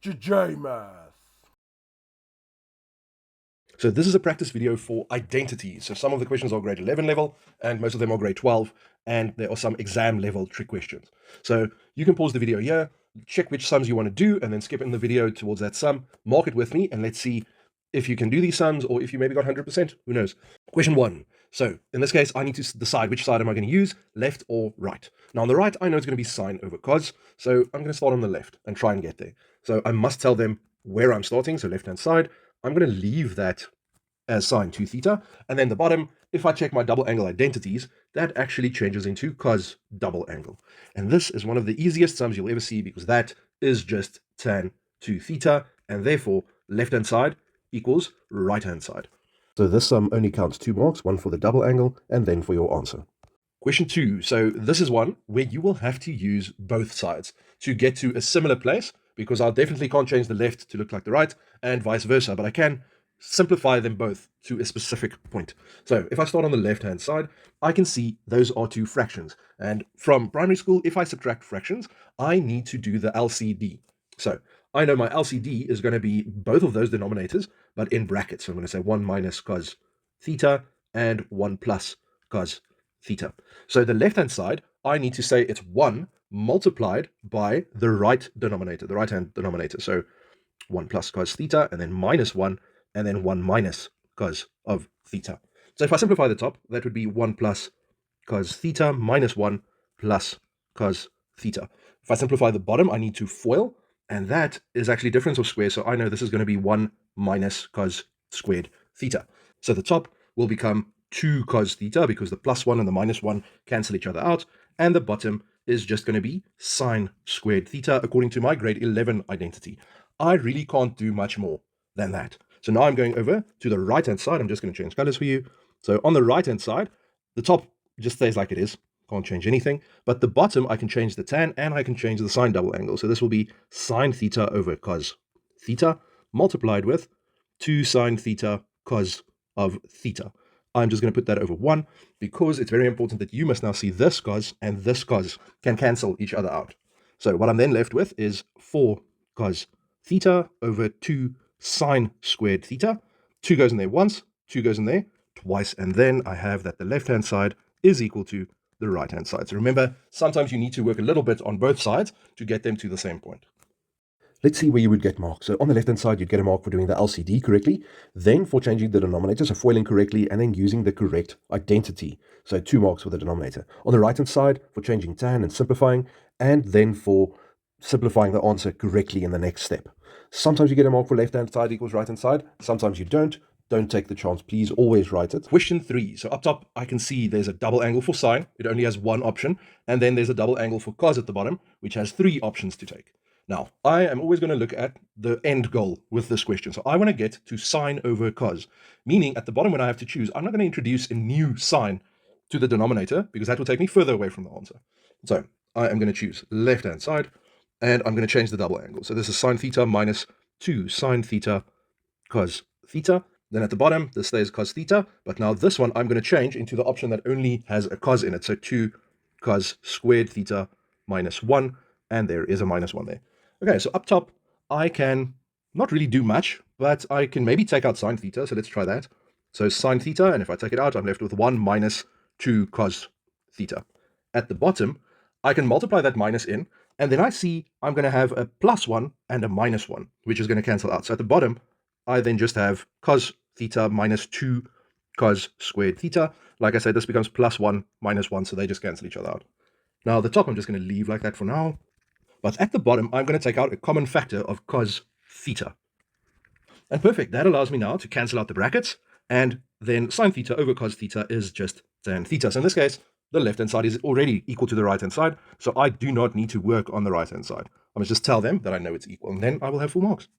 JMath. So this is a practice video for identities. So some of the questions are grade 11 level and most of them are grade 12, and there are some exam level trick questions. So you can pause the video here, check which sums you want to do, and then skip in the video towards that sum, mark it with me, and let's see if you can do these sums or if you maybe got 100%, who knows. Question 1. So in this case, I need to decide which side am I going to use, left or right. Now on the right, I know it's going to be sine over cos, so I'm going to start on the left and try and get there. So I must tell them where I'm starting, so left-hand side. I'm going to leave that as sine 2 theta, and then the bottom, if I check my double angle identities, that actually changes into cos double angle. And this is one of the easiest sums you'll ever see because that is just tan 2 theta, and therefore left-hand side equals right-hand side. So this sum only counts 2 marks, one for the double angle and then for your answer. Question 2. So this is one where you will have to use both sides to get to a similar place, because I definitely can't change the left to look like the right and vice versa, but I can simplify them both to a specific point. So if I start on the left-hand side, I can see those are 2 fractions. And from primary school, if I subtract fractions, I need to do the LCD. So I know my LCD is going to be both of those denominators, but in brackets. So I'm going to say 1 minus cos theta and 1 plus cos theta. So the left-hand side, I need to say it's 1 multiplied by the right denominator, the right-hand denominator. So 1 plus cos theta, and then minus 1, and then 1 minus cos of theta. So if I simplify the top, that would be 1 plus cos theta minus 1 plus cos theta. If I simplify the bottom, I need to FOIL, and that is actually difference of squares, so I know this is going to be 1 minus cos squared theta. So the top will become 2 cos theta, because the plus 1 and the minus 1 cancel each other out, and the bottom is just going to be sine squared theta according to my grade 11 identity. I really can't do much more than that. So now I'm going over to the right-hand side. I'm just going to change colors for you. So on the right-hand side, the top just stays like it is. Can't change anything. But the bottom, I can change the tan and I can change the sine double angle. So this will be sine theta over cos theta multiplied with 2 sine theta cos of theta. I'm just going to put that over 1 because it's very important that you must now see this cos and this cos can cancel each other out. So what I'm then left with is 4 cos theta over 2 sine squared theta. 2 goes in there once, 2 goes in there twice, and then I have that the left-hand side is equal to the right-hand side. So remember, sometimes you need to work a little bit on both sides to get them to the same point. Let's see where you would get marks. So on the left-hand side, you'd get a mark for doing the LCD correctly, then for changing the denominator, so foiling correctly, and then using the correct identity. So 2 marks for the denominator. On the right-hand side, for changing tan and simplifying, and then for simplifying the answer correctly in the next step. Sometimes you get a mark for left-hand side equals right-hand side. Sometimes you don't. Don't take the chance. Please always write it. Question 3. So up top, I can see there's a double angle for sine. It only has 1 option. And then there's a double angle for cos at the bottom, which has 3 options to take. Now, I am always going to look at the end goal with this question. So I want to get to sine over cos, meaning at the bottom when I have to choose, I'm not going to introduce a new sine to the denominator because that will take me further away from the answer. So I am going to choose left-hand side, and I'm going to change the double angle. So this is sine theta minus 2 sine theta cos theta. Then at the bottom, this stays cos theta, but now this one I'm going to change into the option that only has a cos in it. So 2 cos squared theta minus 1, and there is a minus 1 there. Okay, so up top, I can not really do much, but I can maybe take out sine theta, so let's try that. So sine theta, and if I take it out, I'm left with 1 minus 2 cos theta. At the bottom, I can multiply that minus in, and then I see I'm going to have a plus 1 and a minus 1, which is going to cancel out. So at the bottom, I then just have cos theta minus 2 cos squared theta. Like I said, this becomes plus 1 minus 1, so they just cancel each other out. Now, the top I'm just going to leave like that for now. But at the bottom, I'm going to take out a common factor of cos theta. And perfect, that allows me now to cancel out the brackets, and then sine theta over cos theta is just tan theta. So in this case, the left-hand side is already equal to the right-hand side, so I do not need to work on the right-hand side. I must just tell them that I know it's equal, and then I will have full marks.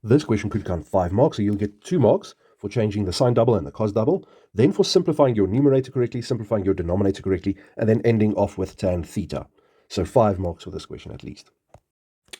This question could count 5 marks, so you'll get 2 marks for changing the sine double and the cos double, then for simplifying your numerator correctly, simplifying your denominator correctly, and then ending off with tan theta. So 5 marks for this question at least.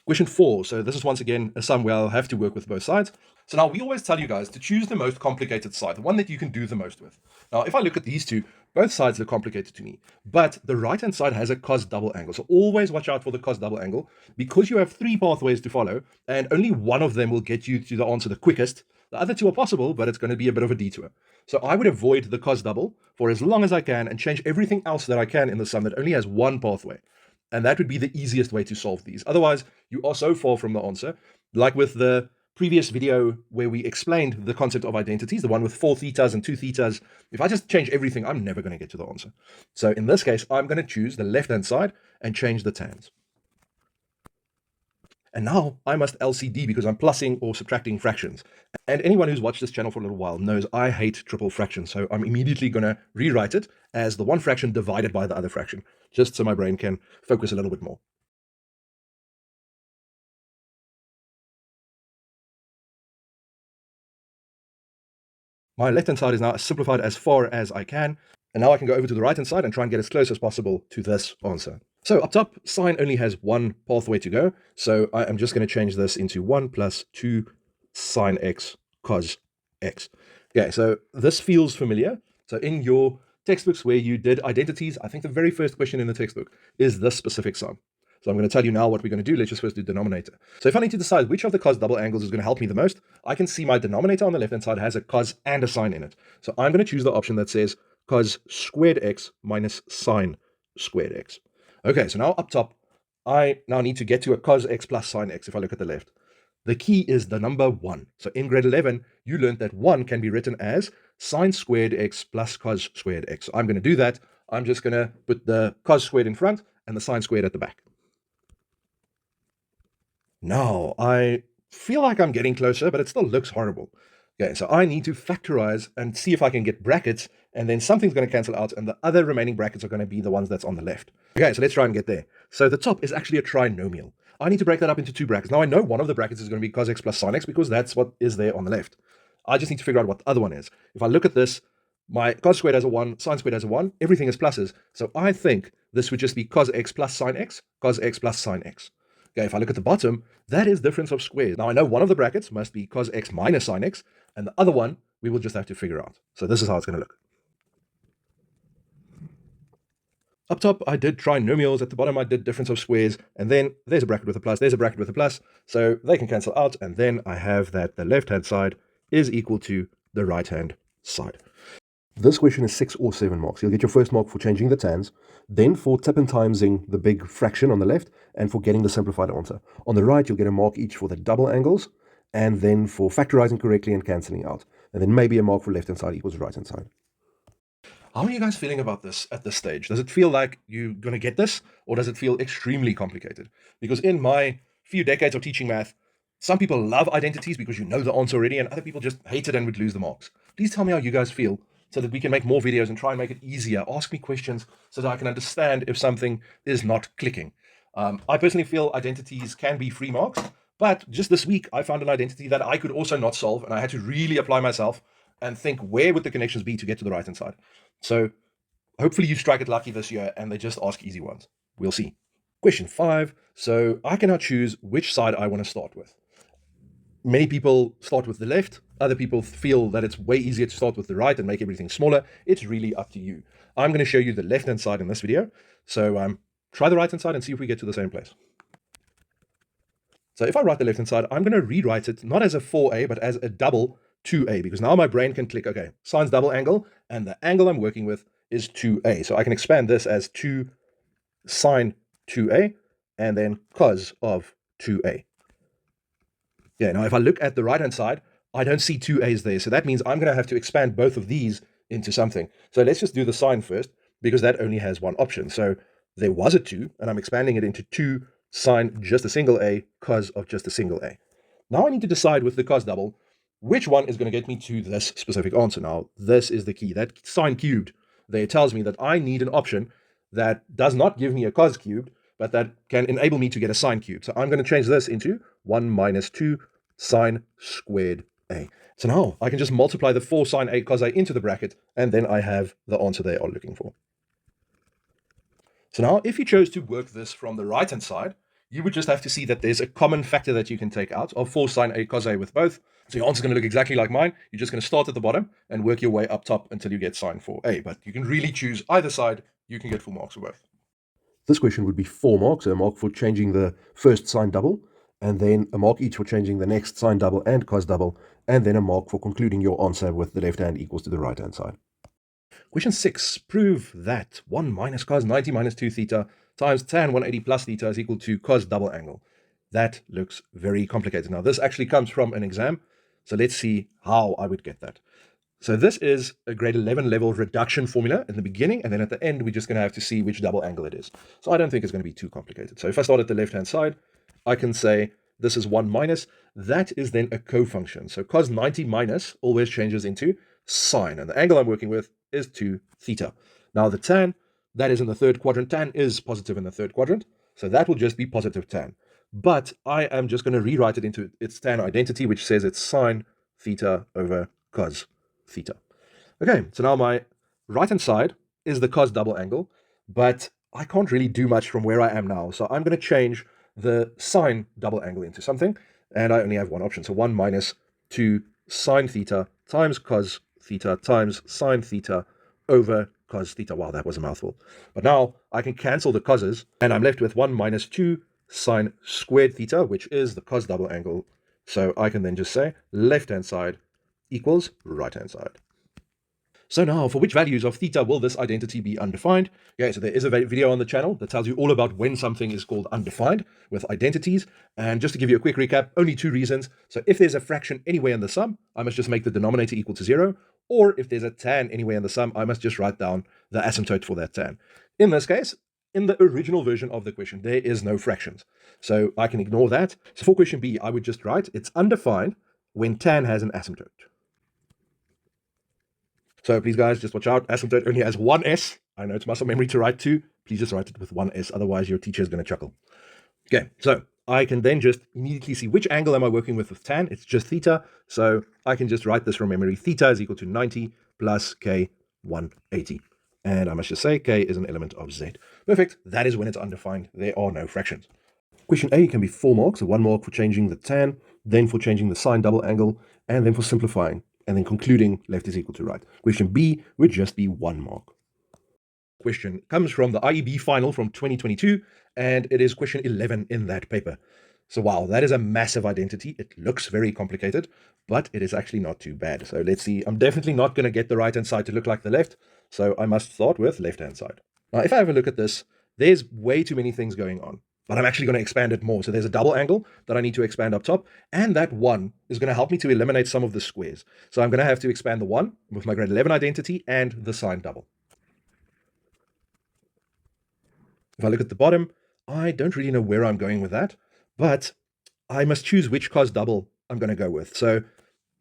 Question 4. So this is once again a sum where I'll have to work with both sides. So now we always tell you guys to choose the most complicated side, the one that you can do the most with. Now, if I look at these two, both sides look complicated to me, but the right-hand side has a cos double angle. So always watch out for the cos double angle because you have 3 pathways to follow and only one of them will get you to the answer the quickest. The other 2 are possible, but it's going to be a bit of a detour. So I would avoid the cos double for as long as I can and change everything else that I can in the sum that only has 1 pathway. And that would be the easiest way to solve these. Otherwise, you are so far from the answer. Like with the previous video where we explained the concept of identities, the one with 4 theta's and 2 theta's, if I just change everything, I'm never going to get to the answer. So in this case, I'm going to choose the left-hand side and change the tans. And now I must LCD because I'm plussing or subtracting fractions. And anyone who's watched this channel for a little while knows I hate triple fractions. So I'm immediately going to rewrite it as the one fraction divided by the other fraction, just so my brain can focus a little bit more. My left-hand side is now simplified as far as I can. And now I can go over to the right-hand side and try and get as close as possible to this answer. So up top, sine only has 1 pathway to go. So I am just going to change this into 1 plus 2 sine x cos x. Okay, so this feels familiar. So in your textbooks where you did identities, I think the very first question in the textbook is this specific sum. So I'm going to tell you now what we're going to do. Let's just first do denominator. So if I need to decide which of the cos double angles is going to help me the most, I can see my denominator on the left-hand side has a cos and a sine in it. So I'm going to choose the option that says cos squared x minus sine squared x. Okay, so now up top, I now need to get to a cos x plus sine x if I look at the left. The key is the number 1. So in grade 11, you learned that 1 can be written as sine squared x plus cos squared x. So I'm going to do that. I'm just going to put the cos squared in front and the sine squared at the back. Now, I feel like I'm getting closer, but it still looks horrible. Okay, so I need to factorize and see if I can get brackets, and then something's going to cancel out, and the other remaining brackets are going to be the ones that's on the left. Okay, so let's try and get there. So the top is actually a trinomial. I need to break that up into 2 brackets. Now I know one of the brackets is going to be cos x plus sine x because that's what is there on the left. I just need to figure out what the other one is. If I look at this, my cos squared has a 1, sine squared has a 1, everything is pluses. So I think this would just be cos x plus sine x plus sine x. Okay, if I look at the bottom, that is difference of squares. Now I know one of the brackets must be cos x minus sine x, and the other one we will just have to figure out. So this is how it's going to look. Up top, I did trinomials. At the bottom, I did difference of squares. And then there's a bracket with a plus, there's a bracket with a plus. So they can cancel out. And then I have that the left-hand side is equal to the right-hand side. This question is 6 or 7 marks. You'll get your first mark for changing the tans, then for timesing the big fraction on the left, and for getting the simplified answer. On the right, you'll get a mark each for the double angles, and then for factorizing correctly and cancelling out. And then maybe a mark for left-hand side equals right-hand side. How are you guys feeling about this at this stage? Does it feel like you're going to get this, or does it feel extremely complicated? Because in my few decades of teaching math, some people love identities because you know the answer already, and other people just hate it and would lose the marks. Please tell me how you guys feel so that we can make more videos and try and make it easier. Ask me questions so that I can understand if something is not clicking. I personally feel identities can be free marks, but just this week I found an identity that I could also not solve, and I had to really apply myself and think where would the connections be to get to the right-hand side. So hopefully you strike it lucky this year and they just ask easy ones. We'll see. Question 5. So I can now choose which side I want to start with. Many people start with the left. Other people feel that it's way easier to start with the right and make everything smaller. It's really up to you. I'm going to show you the left-hand side in this video. So try the right-hand side and see if we get to the same place. So if I write the left-hand side, I'm going to rewrite it not as a 4a, but as a double 2a, because now my brain can click, okay, sine's double angle, and the angle I'm working with is 2a. So I can expand this as 2 sine 2a, and then cos of 2a. Yeah, now if I look at the right-hand side, I don't see 2a's there. So that means I'm going to have to expand both of these into something. So let's just do the sine first, because that only has one option. So there was a 2, and I'm expanding it into 2 sine just a single a, cos of just a single a. Now I need to decide with the cos double, which one is going to get me to this specific answer. Now, this is the key. That sine cubed there tells me that I need an option that does not give me a cos cubed, but that can enable me to get a sine cubed. So I'm going to change this into 1 minus 2 sine squared a. So now I can just multiply the 4 sine a cos a into the bracket, and then I have the answer they are looking for. So now if you chose to work this from the right-hand side, you would just have to see that there's a common factor that you can take out of 4 sine A cos A with both. So your answer is going to look exactly like mine. You're just going to start at the bottom and work your way up top until you get sine 4A. But you can really choose either side. You can get full marks for both. This question would be 4 marks, a mark for changing the first sine double, and then a mark each for changing the next sine double and cos double, and then a mark for concluding your answer with the left hand equals to the right hand side. Question 6. Prove that 1 minus cos 90 minus 2 theta times tan 180 plus theta is equal to cos double angle. That looks very complicated. Now, this actually comes from an exam, so let's see how I would get that. So this is a grade 11 level reduction formula in the beginning, and then at the end, we're just going to have to see which double angle it is. So I don't think it's going to be too complicated. So if I start at the left-hand side, I can say this is 1 minus. That is then a co-function. So cos 90 minus always changes into sine, and the angle I'm working with is 2 theta. Now the tan, that is in the third quadrant. Tan is positive in the third quadrant, so that will just be positive tan. But I am just going to rewrite it into its tan identity, which says it's sine theta over cos theta. Okay, so now my right-hand side is the cos double angle, but I can't really do much from where I am now. So I'm going to change the sine double angle into something, and I only have one option. So 1 minus 2 sine theta times cos theta times sine theta over cos theta. Wow, that was a mouthful. But now I can cancel the coses, and I'm left with 1 minus 2 sine squared theta, which is the cos double angle. So I can then just say left-hand side equals right-hand side. So now, for which values of theta will this identity be undefined? Okay, so there is a video on the channel that tells you all about when something is called undefined with identities. And just to give you a quick recap, only 2 reasons. So if there's a fraction anywhere in the sum, I must just make the denominator equal to 0. Or if there's a tan anywhere in the sum, I must just write down the asymptote for that tan. In this case, in the original version of the question, there is no fractions. So I can ignore that. So for question B, I would just write it's undefined when tan has an asymptote. So please, guys, just watch out. Asymptote only has 1 S. I know it's muscle memory to write 2. Please just write it with 1 S. Otherwise, your teacher is going to chuckle. Okay, so I can then just immediately see which angle am I working with tan. It's just theta. So I can just write this from memory. Theta is equal to 90 plus K 180. And I must just say K is an element of Z. Perfect. That is when it's undefined. There are no fractions. Question A can be 4 marks. So 1 mark for changing the tan, then for changing the sine double angle, and then for simplifying, and then concluding left is equal to right. Question B would just be 1 mark. Question comes from the IEB final from 2022, and it is question 11 in that paper. So wow, that is a massive identity. It looks very complicated, but it is actually not too bad. So let's see. I'm definitely not going to get the right-hand side to look like the left, so I must start with left-hand side. Now, if I have a look at this, there's way too many things going on, but I'm actually going to expand it more. So there's a double angle that I need to expand up top, and that 1 is going to help me to eliminate some of the squares. So I'm going to have to expand the 1 with my grade 11 identity and the sine double. If I look at the bottom, I don't really know where I'm going with that, but I must choose which cos double I'm going to go with. So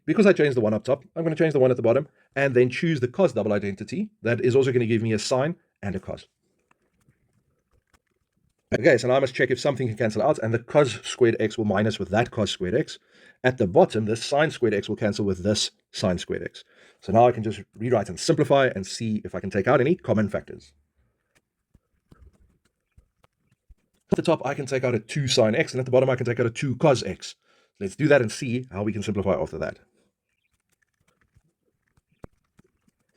because I changed the 1 up top, I'm going to change the 1 at the bottom, and then choose the cos double identity. That is also going to give me a sine and a cos. Okay, so now I must check if something can cancel out, and the cos squared x will minus with that cos squared x. At the bottom, this sine squared x will cancel with this sine squared x. So now I can just rewrite and simplify and see if I can take out any common factors. At the top, I can take out a 2 sine x, and at the bottom, I can take out a 2 cos x. Let's do that and see how we can simplify after that.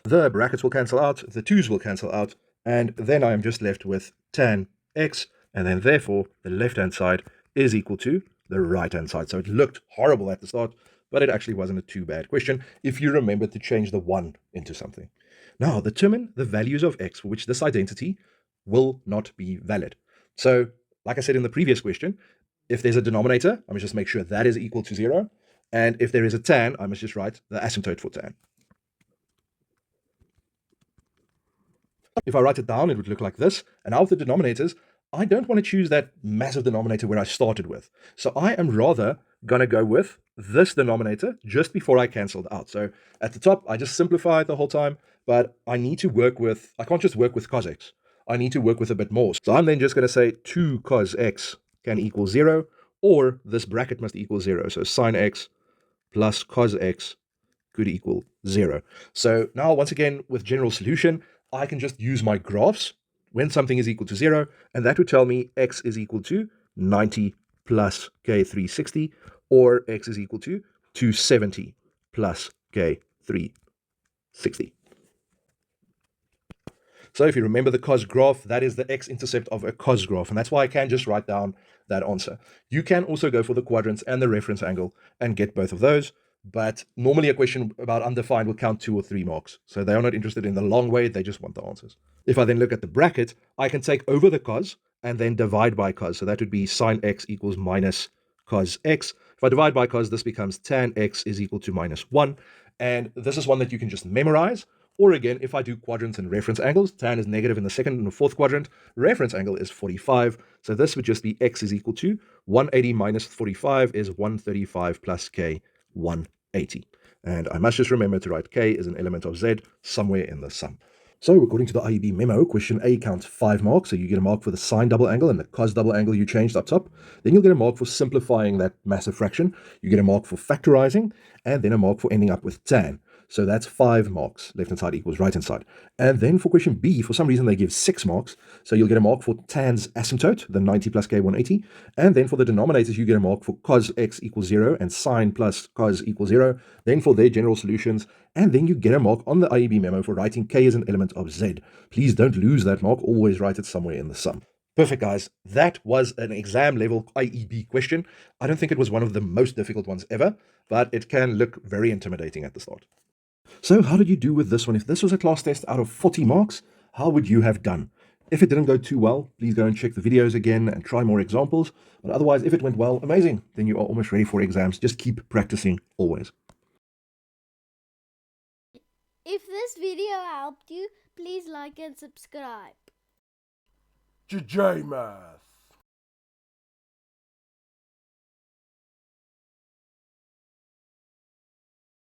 The brackets will cancel out, the 2's will cancel out, and then I am just left with tan x, and then therefore the left-hand side is equal to the right-hand side. So it looked horrible at the start, but it actually wasn't a too bad question if you remember to change the 1 into something. Now, determine the values of x for which this identity will not be valid. So, like I said in the previous question, if there's a denominator, I must just make sure that is equal to 0. And if there is a tan, I must just write the asymptote for tan. If I write it down, it would look like this. And out of the denominators, I don't want to choose that massive denominator where I started with. So I am rather going to go with this denominator just before I canceled out. So at the top, I just simplify it the whole time, but I need to work with, I can't just work with cos x. I need to work with a bit more. So I'm then just going to say 2 cos x can equal 0, or this bracket must equal 0. So sine x plus cos x could equal 0. So now, once again, with general solution, I can just use my graphs when something is equal to 0, and that would tell me x is equal to 90 plus K360, or x is equal to 270 plus K360. So if you remember the cos graph, that is the x-intercept of a cos graph, and that's why I can just write down that answer. You can also go for the quadrants and the reference angle and get both of those, but normally a question about undefined will count 2 or 3 marks. So they are not interested in the long way, they just want the answers. If I then look at the bracket, I can take over the cos and then divide by cos. So that would be sine x equals minus cos x. If I divide by cos, this becomes tan x is equal to minus 1. And this is one that you can just memorize. Or again, if I do quadrants and reference angles, tan is negative in the second and the fourth quadrant, reference angle is 45. So this would just be x is equal to 180 minus 45 is 135 plus k, 180. And I must just remember to write k is an element of z somewhere in the sum. So according to the IEB memo, question A counts 5 marks. So you get a mark for the sine double angle and the cos double angle you changed up top. Then you'll get a mark for simplifying that massive fraction. You get a mark for factorizing, and then a mark for ending up with tan. So that's 5 marks. Left-hand side equals right-hand side. And then for question B, for some reason they give 6 marks. So you'll get a mark for tan's asymptote, the 90 plus k 180. And then for the denominators, you get a mark for cos x equals 0 and sine plus cos equals 0. Then for their general solutions. And then you get a mark on the IEB memo for writing k as an element of z. Please don't lose that mark. Always write it somewhere in the sum. Perfect, guys. That was an exam level IEB question. I don't think it was one of the most difficult ones ever, but it can look very intimidating at the start. So how did you do with this one? If this was a class test out of 40 marks, how would you have done? If it didn't go too well, please go and check the videos again and try more examples. But otherwise, if it went well, amazing. Then you are almost ready for exams. Just keep practicing always. If this video helped you, please like and subscribe. JMath.